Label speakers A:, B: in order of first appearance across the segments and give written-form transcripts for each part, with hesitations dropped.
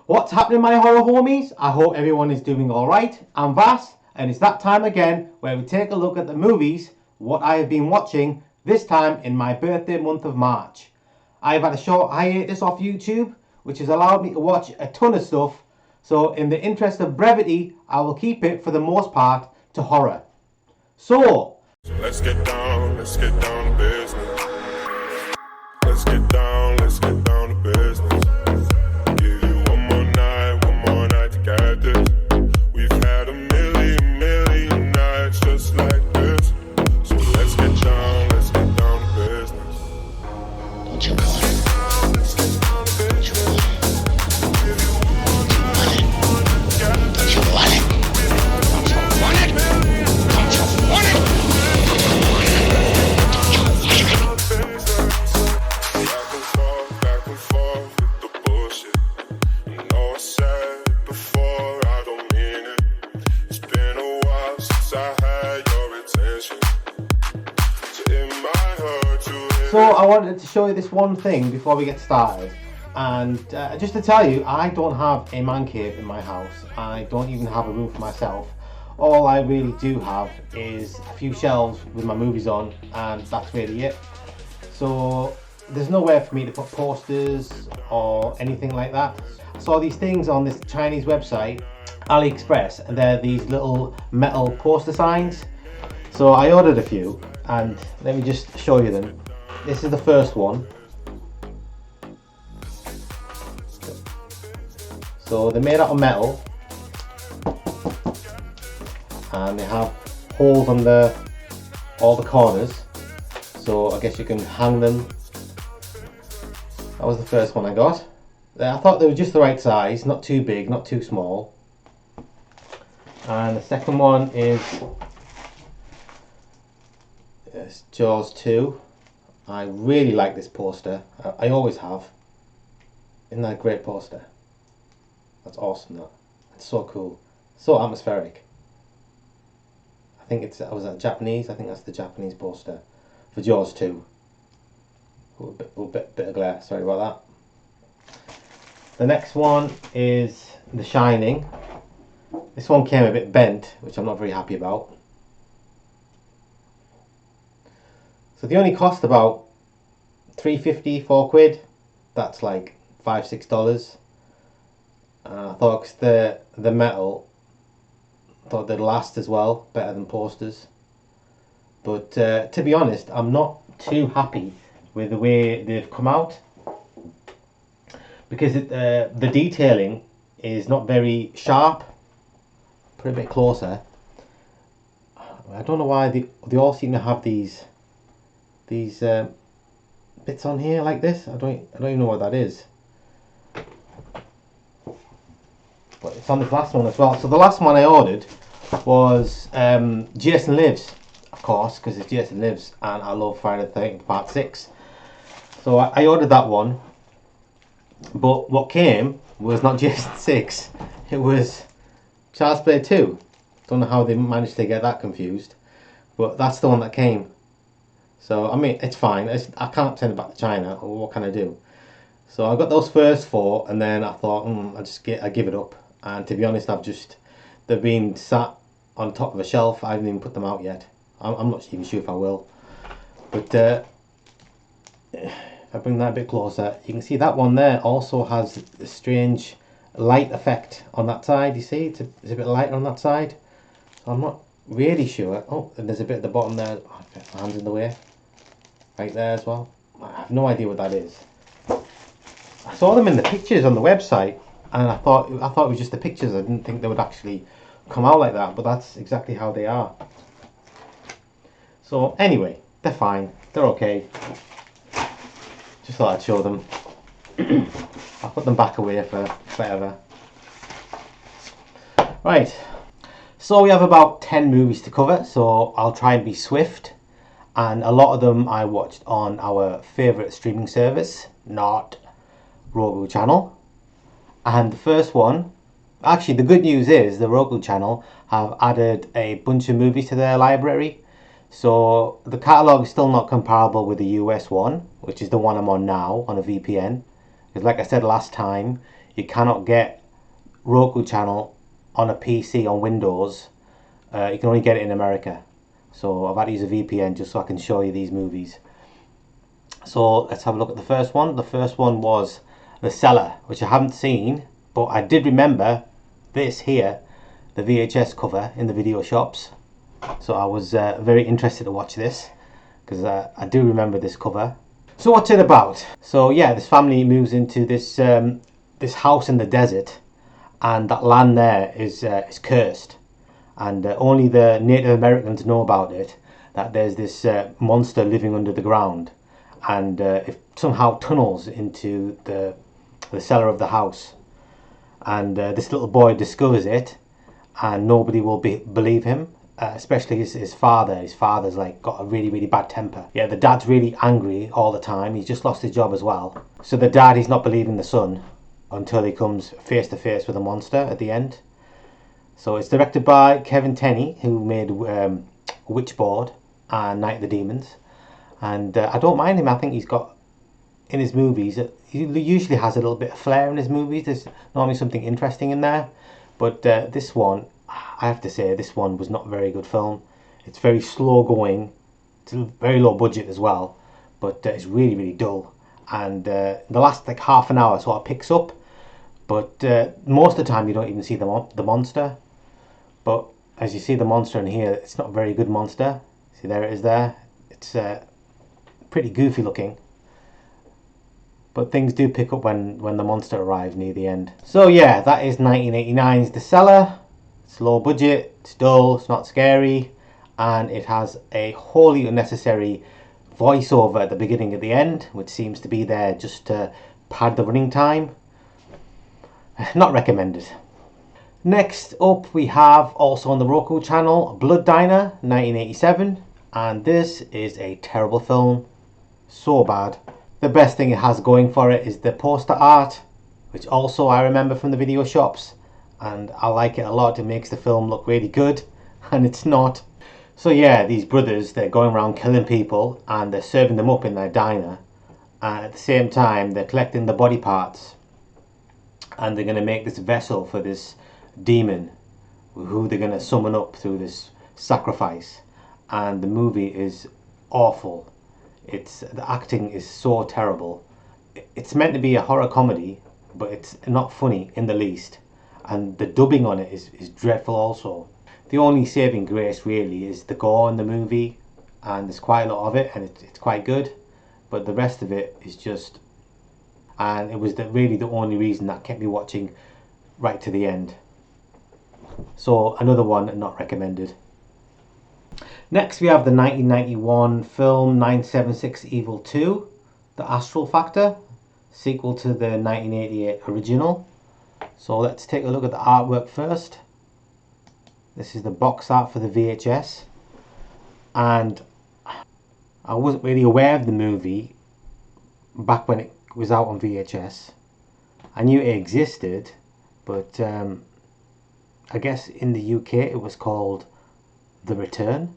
A: What's happening, my horror homies? I hope everyone is doing alright. I'm Vas, and it's that time again where we take a look at the movies, what I have been watching, this time in my birthday month of March. I've had a short hiatus off YouTube, which has allowed me to watch a ton of stuff, so in the interest of brevity, I will keep it for the most part to horror. So
B: let's get down to business. Let's get down to business. Give you one more night to get this. We've had a million nights just like this. So let's get down to business.
C: Don't you want it? Don't you want it? Don't you want it? Don't you want it? Don't you want it? Don't you want it?
B: Back and forth with the bullshit. You know I said it before, I don't mean it. It's been a while since I had your attention. So it might hurt to hear.
A: So I wanted to show you this one thing before we get started, and just to tell you, I don't have a man cave in my house. I don't even have a room for myself. All I really do have is a few shelves with my movies on, and that's really it. So there's nowhere for me to put posters or anything like that. I saw these things on this Chinese website, AliExpress, and they're these little metal poster signs. So I ordered a few, and let me just show you them. This is the first one. So they're made out of metal, and they have holes on all the corners. So I guess you can hang them. That was the first one I got. I thought they were just the right size, not too big, not too small. And the second one is Jaws 2. I really like this poster. I always have. Isn't that a great poster? That's awesome. That. It's so cool. So atmospheric. I think was that Japanese? I think that's the Japanese poster for Jaws 2. A bit of glare, sorry about that. The next one is The Shining. This one came a bit bent, which I'm not very happy about. So they only cost about £3.50, £4. That's like $5-6. I thought 'cause the metal, I thought they'd last as well, better than posters. But to be honest, I'm not too happy with the way they've come out, because the detailing is not very sharp. Put it a bit closer. I don't know why they all seem to have these bits on here like this. I don't even know what that is. But it's on this last one as well. So the last one I ordered was Jason Lives, of course, because it's Jason Lives, and I love Friday the 13th Part 6. So I ordered that one, but what came was not Jason 6, it was Child's Play 2. Don't know how they managed to get that confused, but that's the one that came. So I mean, it's fine. I can't send it back to China, or what can I do? So I got those first four, and then I thought, I give it up. And to be honest, they've been sat on top of a shelf. I haven't even put them out yet. I'm not even sure if I will. But if I bring that a bit closer, you can see that one there also has a strange light effect on that side. You see, it's a bit lighter on that side. So I'm not really sure. Oh, and there's a bit at the bottom there. Oh, my hand's in the way. Right there as well. I have no idea what that is. I saw them in the pictures on the website, and I thought it was just the pictures. I didn't think they would actually come out like that, but that's exactly how they are. So anyway, they're fine. They're okay. Just thought I'd show them. I'll put them back away for forever. Right. So we have about 10 movies to cover, so I'll try and be swift. And a lot of them I watched on our favourite streaming service, not Roku channel. And the first one, actually the good news is the Roku channel have added a bunch of movies to their library. So the catalogue is still not comparable with the US one, which is the one I'm on now on a VPN. Because like I said last time, you cannot get Roku channel on a PC on Windows. You can only get it in America. So I've had to use a VPN just so I can show you these movies. So let's have a look at the first one. The first one was The Cellar, which I haven't seen, but I did remember this here, the VHS cover in the video shops. So I was very interested to watch this because I do remember this cover. So what's it about? So yeah, this family moves into this this house in the desert, and that land there is cursed, and only the Native Americans know about it. That there's this monster living under the ground, and it somehow tunnels into the cellar of the house, and this little boy discovers it, and nobody will believe him. Especially his father. His father's like got a really bad temper. Yeah, the dad's really angry all the time. He's just lost his job as well. So the dad, he's not believing the son until he comes face to face with a monster at the end. So it's directed by Kevin Tenney, who made Witchboard and Night of the Demons. And I don't mind him. I think he's got, in his movies, he usually has a little bit of flair in his movies. There's normally something interesting in there. But this one, I have to say, this one was not a very good film. It's very slow going. It's very low budget as well, but it's really dull. And the last like half an hour sort of picks up, but most of the time you don't even see the monster. But as you see the monster in here, it's not a very good monster. See, there it is there. It's pretty goofy looking. But things do pick up when the monster arrives near the end. So yeah, that is 1989's The Cellar. It's low budget, it's dull, it's not scary, and it has a wholly unnecessary voiceover at the beginning and the end, which seems to be there just to pad the running time. Not recommended. Next up we have, also on the Roku channel, Blood Diner, 1987, and this is a terrible film. So bad. The best thing it has going for it is the poster art, which also I remember from the video shops. And I like it a lot. It makes the film look really good, and it's not. So yeah, these brothers, they're going around killing people and they're serving them up in their diner, and at the same time they're collecting the body parts, and they're going to make this vessel for this demon who they're going to summon up through this sacrifice. And the movie is awful. The acting is so terrible. It's meant to be a horror comedy, but it's not funny in the least. And the dubbing on it is dreadful also. The only saving grace really is the gore in the movie, and there's quite a lot of it, and it's quite good, but the rest of it is just, and it was really the only reason that kept me watching right to the end. So another one not recommended. Next we have the 1991 film 976 Evil 2, The Astral Factor, sequel to the 1988 original. So let's take a look at the artwork first. This is the box art for the VHS, and I wasn't really aware of the movie back when it was out on VHS. I knew it existed, but I guess in the UK it was called The Return.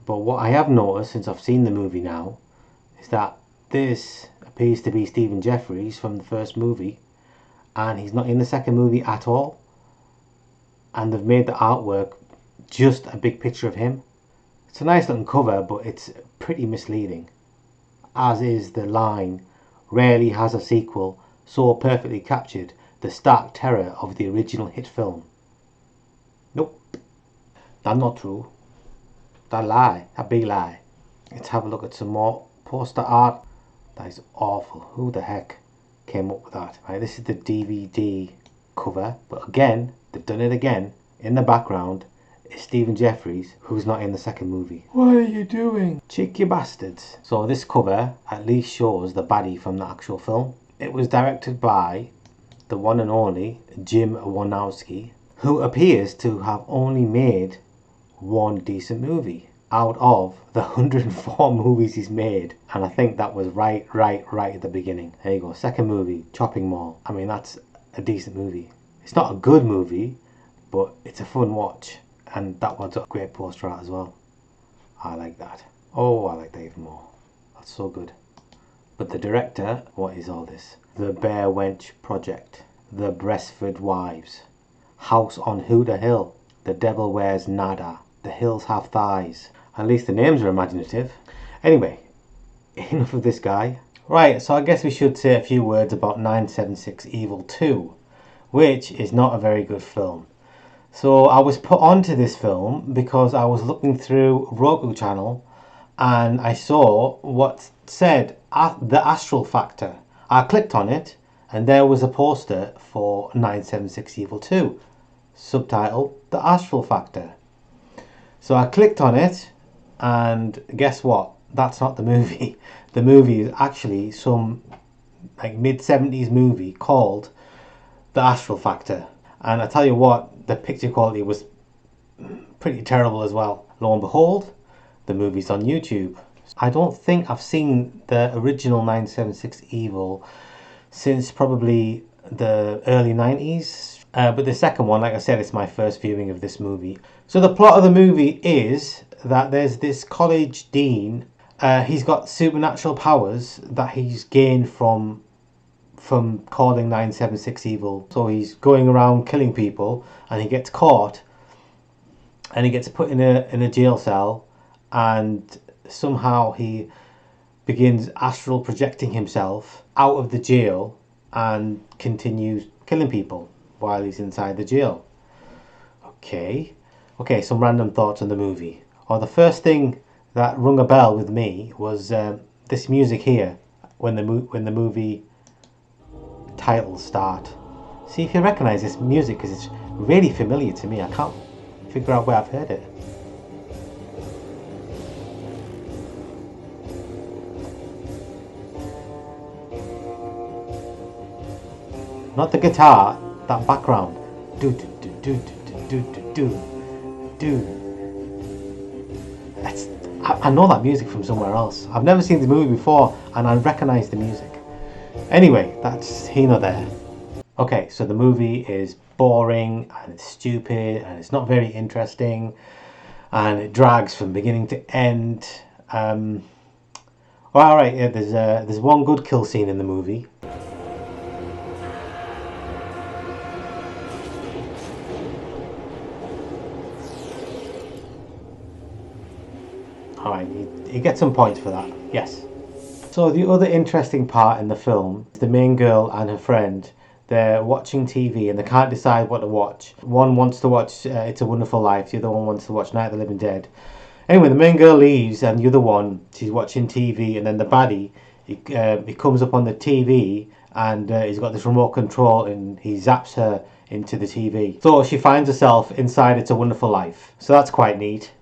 A: But what I have noticed since I've seen the movie now is that this appears to be Stephen Jeffries from the first movie, and he's not in the second movie at all, and they've made the artwork just a big picture of him. It's a nice looking cover, but it's pretty misleading, as is the line, "Rarely has a sequel so perfectly captured the stark terror of the original hit film." Nope, that's not true. That lie, a big lie. Let's have a look at some more poster art. That is awful. Who the heck came up with that? Right, this is the DVD cover, but again, they've done it again. In the background is Stephen Jeffries, who's not in the second movie. What are you doing? Cheeky bastards. So this cover at least shows the baddie from the actual film. It was directed by the one and only Jim Wanowski, who appears to have only made one decent movie out of the 104 movies he's made, and I think that was right at the beginning. There you go, second movie, Chopping Mall. I mean, that's a decent movie. It's not a good movie, but it's a fun watch, and that one's a great poster art as well. I like that. Oh, I like that even more. That's so good. But the director, what is all this? The Bear Wench Project. The Breastfed Wives, House on Hooter Hill, The Devil Wears Nada, The Hills Have Thighs. At least the names are imaginative. Anyway, enough of this guy. Right, so I guess we should say a few words about 976 Evil 2, which is not a very good film. So I was put onto this film because I was looking through Roku channel and I saw what said the Astral Factor. I clicked on it and there was a poster for 976 Evil 2, subtitled The Astral Factor. So I clicked on it and guess what? That's not the movie. The movie is actually some like mid-70s movie called The Astral Factor. And I tell you what, the picture quality was pretty terrible as well. Lo and behold, the movie's on YouTube. I don't think I've seen the original 976 Evil since probably the early 90s. But the second one, like I said, it's my first viewing of this movie. So the plot of the movie is that there's this college dean. He's got supernatural powers that he's gained from calling 976 evil. So he's going around killing people and he gets caught and he gets put in a jail cell, and somehow he begins astral projecting himself out of the jail and continues killing people while he's inside the jail. Okay, some random thoughts on the movie. The first thing that rung a bell with me was this music here when the movie titles start. See if you recognize this music, because it's really familiar to me. I can't figure out where I've heard it. Not the guitar, that background. Do do do do do do do do. That's, I know that music from somewhere else. I've never seen the movie before and I recognize the music. Anyway, that's here nor there. Okay, so the movie is boring and it's stupid and it's not very interesting and it drags from beginning to end. Alright, yeah, there's one good kill scene in the movie. Alright, you get some points for that, yes. So the other interesting part in the film is the main girl and her friend. They're watching TV and they can't decide what to watch. One wants to watch It's a Wonderful Life, the other one wants to watch Night of the Living Dead. Anyway, the main girl leaves and the other one, she's watching TV, and then the baddie, he comes up on the TV and he's got this remote control and he zaps her into the TV. So she finds herself inside It's a Wonderful Life. So that's quite neat.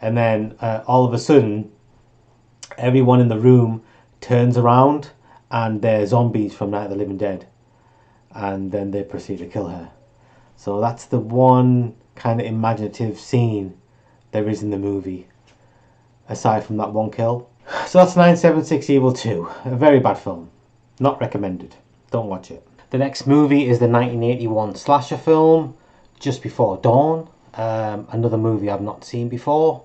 A: And then all of a sudden, everyone in the room turns around and they're zombies from Night of the Living Dead. And then they proceed to kill her. So that's the one kind of imaginative scene there is in the movie, aside from that one kill. So that's 976 Evil 2. A very bad film. Not recommended. Don't watch it. The next movie is the 1981 slasher film, Just Before Dawn. Another movie I've not seen before.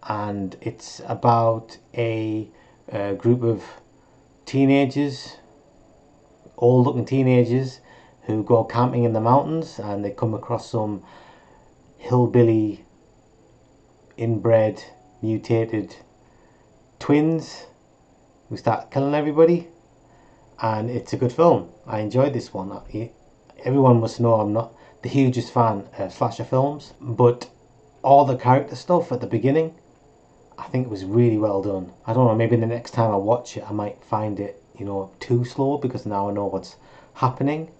A: And it's about a group of teenagers, old looking teenagers, who go camping in the mountains and they come across some hillbilly inbred mutated twins who start killing everybody. And it's a good film. I enjoyed this one. Everyone must know I'm not the hugest fan of slasher films, but all the character stuff at the beginning, I think it was really well done. I don't know, maybe the next time I watch it I might find it, too slow, because now I know what's happening.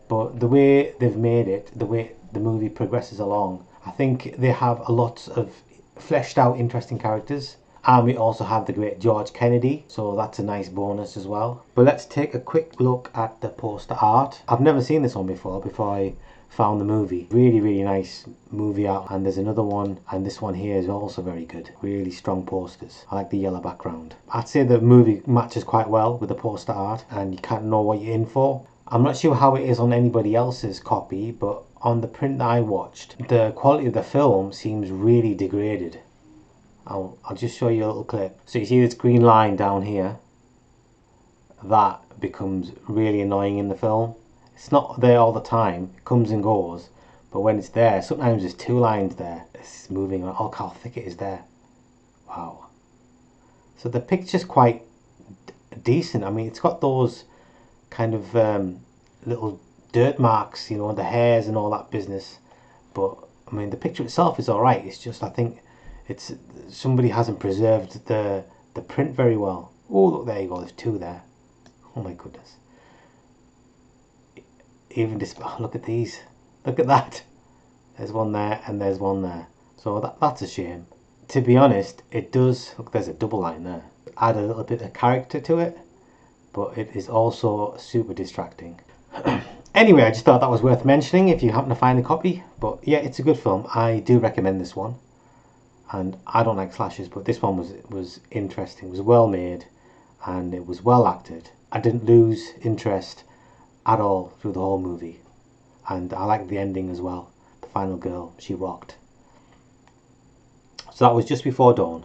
A: But the way they've made it, the way the movie progresses along, I think they have a lot of fleshed out interesting characters. And we also have the great George Kennedy, so that's a nice bonus as well. But let's take a quick look at the poster art. I've never seen this one before I found the movie. Really, really nice movie art. And there's another one, and this one here is also very good. Really strong posters. I like the yellow background. I'd say the movie matches quite well with the poster art, and you can't know what you're in for. I'm not sure how it is on anybody else's copy, but on the print that I watched, the quality of the film seems really degraded. I'll just show you a little clip. So you see this green line down here? That becomes really annoying in the film. It's not there all the time. It comes and goes. But when it's there, sometimes there's 2 lines there. It's moving on. Look how thick it is there. Wow. So the picture's quite decent. I mean, it's got those kind of little dirt marks, you know, the hairs and all that business. But I mean, the picture itself is all right. It's just, I think it's somebody hasn't preserved the print very well. Oh, look, there you go. There's 2 there. Oh my goodness. Even this. Oh, look at these. Look at that. There's one there and there's one there. So that's a shame. To be honest, it does. Look, there's a double line there. Add a little bit of character to it, but it is also super distracting. Anyway, I just thought that was worth mentioning if you happen to find a copy. But yeah, it's a good film. I do recommend this one. And I don't like slashers, but this one was interesting. It was well made and it was well acted. I didn't lose interest at all through the whole movie. And I liked the ending as well. The final girl, she rocked. So that was Just Before Dawn.